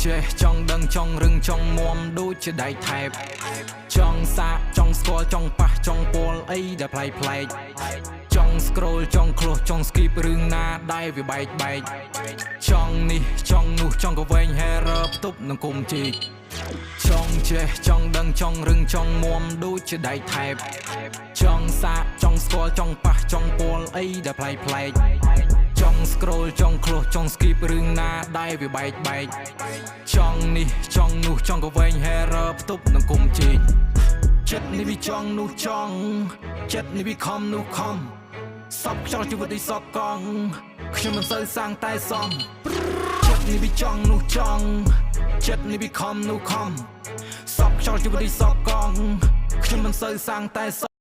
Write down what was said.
ចេះចង់ដឹងចង់រឹងចង់មមដូចជាដៃថែបចង់សាកចង់ស្គាល់ចង់ប៉ះចង់ពល់អីដែលប្លែកប្លែកចង់ scroll ចង់ឃ្លោះចង់ skip រឿងណាដែលវាបែកចង់នេះចង់នោះចង់ក៏វែង hair ផ្ទប់នឹងគុំជីកចង់ចេះចង់ដឹងចង់រឹងចង់មមដូចជាដៃថែបចង់សាកចង់ស្គាល់ចង់ប៉ះចង់ពល់អីដែលប្លែកប្លែកចង់ scroll ចង់ឃ្លោះចង់ skip រឿងណាដែលវាបែកចង់នេះចង់នោះចង់ក៏វែង hair ផ្ទប់នឹងគុំជីកចិត្តនេះវាចង់នោះចង់ចិត្តនេះវាខំនោះខំសពខ្យល់ជីវិតដូចសពកង់ខ្ញុំមិនសូវសាំងតែសំចិត្តនេះវាចង់នោះចង់ចិត្តនេះវាខំនោះខំសពខ្យល់ជីវិតដូចសពកង់ខ្ញុំមិនសូវសាំងតែ